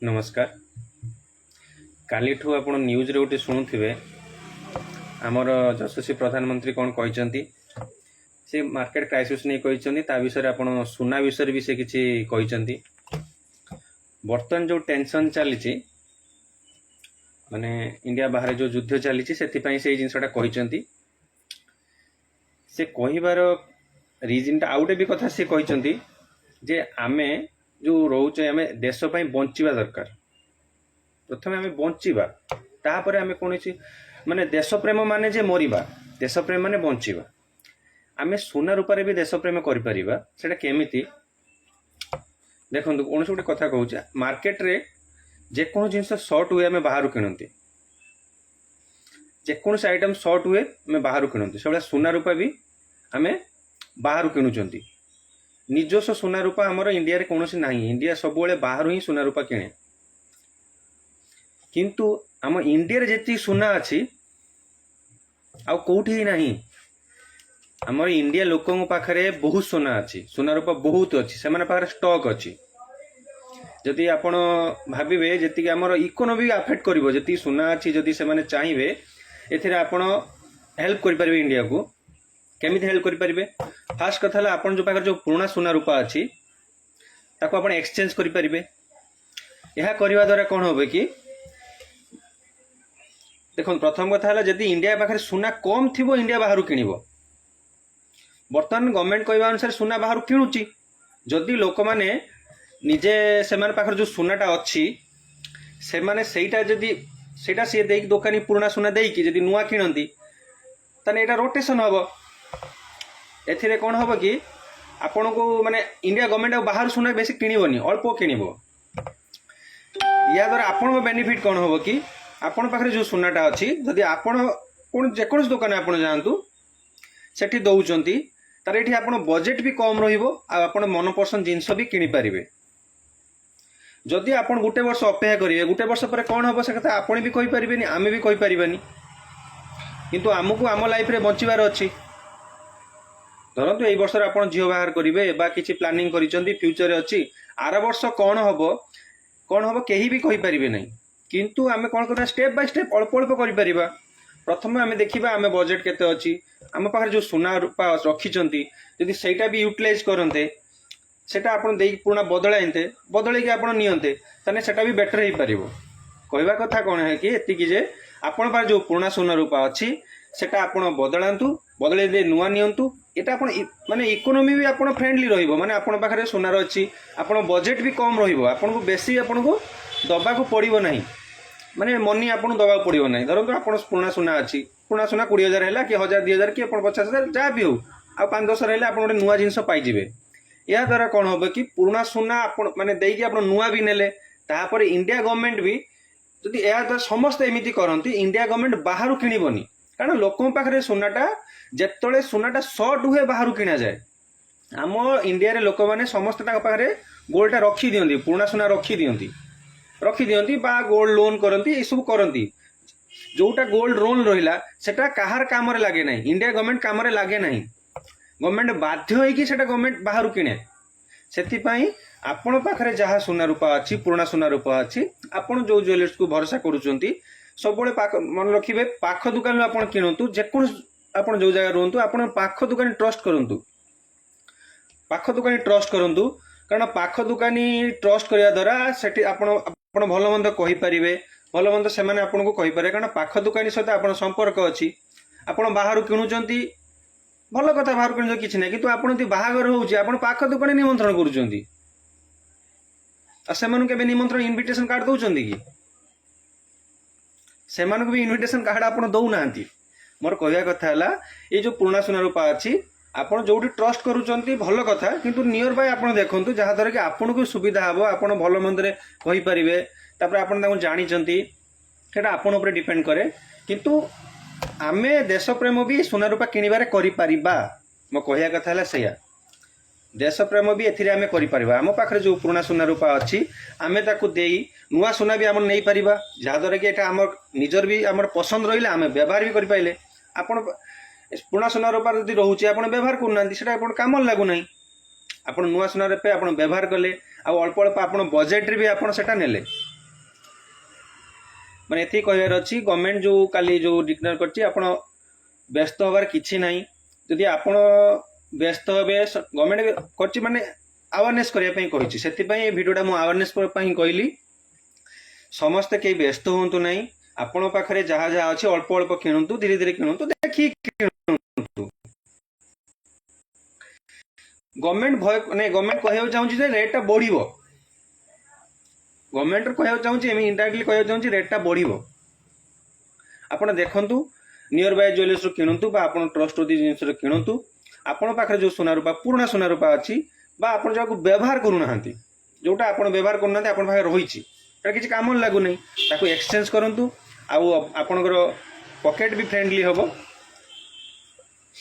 नमस्कार। कालीठू आप न्यूज रे गोटे शुणुवे आमर यशस्वी प्रधानमंत्री कौन कहते से मार्केट क्राइसिस नहीं कहते ता विषय आप सुना विषय भी से किसी कहते बर्तमान जो टेंशन चली माने इंडिया बाहर जो युद्ध चली से जिनसटा कहते से कहबार रिजन टा आउटे भी कथा से कहते जे आमे जो रोचे आमे देश ପାଇଁ ବଞ୍ଚିବା ଦରକାର। प्रथमे आमे ବଞ୍ଚିବା तापर आमे कोनोसी माने देश प्रेम माने जे मरिबा देश प्रेम माने बଞ୍ଚିବା। आमे सोना रूपारे भी देश प्रेम करि परिबा सेटा केमिति देखंतु कोनोसी गोटे कथा कहूचे मार्केट रे जे कोनो जिंस शॉर्ट हुए आमे बाहर किनंती जे कोनोसी आइटम शॉर्ट हुए आमे बाहर किनंती सबला सोना रूपा भी आमे बाहर किनुचंती। निजस्व सोना रूपा हमर इंडिया रे कोनोसी नाही इंडिया सबोले बाहर ही सोना रूपा किने किंतु आम इंडिया रे जेती सोना अछि आ कोठी ही नाही। हमर इंडिया लोकन पाखरे बहुत सोना अछि सोना रूपा बहुत अछि से माने पाखरे स्टॉक अछि। जदि आपण भाबिबे जेती कि हमर इकोनॉमी अफेक्ट करिवो जेती सोना अछि जदि से माने चाहिबे एथिरे आपण हेल्प करि परिबे इंडिया को केमिति हेल्प करि परिबे। फास्ट कथा है आपन जो पाखर जो पुराना सोना रूपा अच्छी ताको आपण एक्सचेंज करि परिबे। यह करबा द्वारा कौन होबे कि देखो प्रथम कथा है जदि इंडिया पाखर सोना कम थिबो इंडिया बाहर किनिबो। बर्तमान गवर्नमेंट कहबा अनुसार सोना बाहर किणुची जदि लोक माने निजे सेमान पाखर जो सोनाटा अच्छी से माने सेटा जदि सेटा से देई दुकानी पुराना सोना देई कि जदि नुआ किणंती तने एटा रोटेशन हबो। एथिरे कौन हम कि आपण को माने इंडिया गवर्नमेंट बाहर सुना बेसी किणवनी अल्प किणव या द्वारा आपण बेनिफिट कौन हम कि आपण पाखरे जो सुनाटा अच्छी जदि आपण कौन जेकोस दुकान आपण जातु सेठी दौरान तार ये आपण बजेट भी कम रहा मनपसंद जिनस भी किनी पारिबे। जदि आपण गुटे वर्ष अपेक्षा करेंगे गुटे वर्ष पर कौन हम से कथा आपण भी कहि परिबेनी आमे भी कहि परिबानी किंतु आमको आम लाइफ रे बंचिबार अच्छी। धरतु यही वर्ष आप झील बाहर करेंगे बा किसी प्लानिंग करिसेंती फ्यूचर अच्छी आर वर्ष कौन हम कहीं भी कहि परिबे नहीं किंतु आमे कौन करना स्टेप बाय स्टेप अल्प अल्प करि परिबा। प्रथम आमे देखिबा आमे बजेट केते अच्छी आम पाखरे जो सोना रूपा रखिचंती यदि सेटा भी यूटिलाइज करते सेटा आपण देई पुराना बदले कि आपण नियंते तने सेटा भी बेटर हे परिबो। कहबा कथा कौन है कि एतिकी जे आपण पाखरे जो पुराना सोना रूपा अच्छी सेटा आपण बदलांतु बदले दे नुआ नियंतु एटा आपण माने इकोनॉमी भी आपण फ्रेंडली रहिबो माने आपण पाखरे सोनार अच्छी आपण बजेट भी कम रहिबो आपण को बेसी आपण को दबा को पड़िबो नाही माने मनी आपण दबा पड़िबो नाही। धरंतु आपण पुराना सोना अच्छी पुराना सोना 20,000 हैला कि 1000 2000 कि आपण 50,000 जा भी हो आ 5-10 रहले आपण गोटे नुआ जिंस पाई जिवे। या द्वारा कौन होबे कि पुराना सोना आपण माने देई कि आपण नुआ भी नेले तापर इंडिया गवर्नमेंट भी जदि या द्वारा समस्त एमिति करंती इंडिया गवर्नमेंट बाहर किनिबोनी कारण लोकों पाखरे सोनाटा जेतले सोनाटा शॉर्ट हुए बाहर किना जाए आम इंडिया रे लोक माने समस्त पाखरे गोल्डटा रखी दियंती पुराना सोना रखी दियंती बा गोल्ड लोन करंती ए सब करंती जोटा गोल्ड लोन रहिला सेटा काहार काम रे लागे नाही इंडिया गवर्नमेंट काम रे लागे नाही गवर्नमेंट बाध्य होई कि सेटा गवर्नमेंट बाहर किने। सेति पई आपण पाखरे जहा सोना रूपा अछि पुराना सोना रूपा अछि आपण जो ज्वेलर्स को भरोसा करूचंती सब मन रखिबे पाख दुकान आप किणतु जेको आप जो जगह रुहतु आप पाख दुकानी ट्रस्ट करूँ पाख दुकानी ट्रस्ट करूँ कारण पाख दुकानी ट्रस्ट करने द्वारा से आप भल मंद कहींपारे भल मंद से आपको कहींपारे कारण पाख दुकानी सहित आप संपर्क अच्छी आप बाहर किणुंट भल कथा बाहर किणुच कि ना कि आप बाहागर हो पाख दुकानी निमंत्रण कर निमंत्रण इनविटेशन कार्ड दौरान कि से भी इनविटेशन कार्ड आप दौना मोर कहवा कथा है ये जो पुराना सोना रूपा अच्छी आपड़ जो ट्रस्ट करुँच भल कथा किंतु नियर बाय आप देखूँ जहाद्वारा कि आपन को सुविधा हम आप भल मंदे कहींपारे आप जानी आपन उपर डिपेंड करे किंतु आमे देश प्रेम भी सोना रूपा किणवार करिपारिबा। मो कहवा कथा है सैया देश प्रेम भी एथिरे आमे करिपारिबा आम पाखरे जो पुराना सोना रूपा अच्छी आमे ताकू देई नुआ सोना भी आम नहीं पारिबा जहाद्वारा कि एटा आम निजर भी आम पसंद रहिला आमे व्यवहार भी करि पाइले। आपण पुराना सोना रूपा जदि रोचे आप व्यवहार करना कम लगुना ଆପଣ ନୂଆ ସୁନା ରୂପେ ଆପଣ ବ୍ୟବହାର କଲେ ଆଉ ଅଳ୍ପ ଅଳ୍ପ ଆପଣ ବଜେଟ୍ରେ ବି ଆପଣ ସେଟା ନେଲେ। ମାନେ ଏତିକି କହିବାର ଅଛି ଗଭର୍ଣ୍ଣମେଣ୍ଟ ଯେଉଁ କାଲି ଯେଉଁ ଡିକ୍ଲେୟାର କରିଛି ଆପଣ ବ୍ୟସ୍ତ ହେବାର କିଛି ନାହିଁ। ଯଦି ଆପଣ ବ୍ୟସ୍ତ ହେବେ ଗଭର୍ଣ୍ଣମେଣ୍ଟ କରିଛି ମାନେ ଆୱାରନେସ୍ କରିବା ପାଇଁ କହିଛି, ସେଥିପାଇଁ ଏ ଭିଡ଼ିଓଟା ମୁଁ ଆୱାରନେସ୍ ପାଇଁ କହିଲି। ସମସ୍ତେ କେହି ବ୍ୟସ୍ତ ହୁଅନ୍ତୁ ନାହିଁ, ଆପଣଙ୍କ ପାଖରେ ଯାହା ଯାହା ଅଛି ଅଳ୍ପ ଅଳ୍ପ କିଣନ୍ତୁ, ଧୀରେ ଧୀରେ କିଣନ୍ତୁ, ଦେଖିକି କିଣନ୍ତୁ। ଗଭର୍ଣ୍ଣମେଣ୍ଟ କହିବାକୁ ଚାହୁଁଛି ଯେ ରେଟ୍ଟା ବଢ଼ିବ, ଗଭର୍ଣ୍ଣମେଣ୍ଟ କହିବାକୁ ଚାହୁଁଛି ଇନଡାଇରେକ୍ଟଲି କହିବାକୁ ଚାହୁଁଛି ରେଟ୍ଟା ବଢ଼ିବ। ଆପଣ ଦେଖନ୍ତୁ ନିୟର ବାଇ ଜୁଏଲର୍ସରୁ କିଣନ୍ତୁ ବା ଆପଣ ଟ୍ରଷ୍ଟ ଜିନିଷରୁ କିଣନ୍ତୁ। ଆପଣଙ୍କ ପାଖରେ ଯେଉଁ ସୁନା ରୂପା ପୁରୁଣା ସୁନା ରୂପା ଅଛି ବା ଆପଣ ଯାହାକୁ ବ୍ୟବହାର କରୁନାହାନ୍ତି, ଯେଉଁଟା ଆପଣ ବ୍ୟବହାର କରୁନାହାନ୍ତି ଆପଣଙ୍କ ପାଖରେ ରହିଛି, ସେଟା କିଛି କାମରେ ଲାଗୁନାହିଁ, ତାକୁ ଏକ୍ସଚେଞ୍ଜ କରନ୍ତୁ। ଆଉ ଆପଣଙ୍କର ପକେଟ୍ ବି ଫ୍ରେଣ୍ଡଲି ହେବ।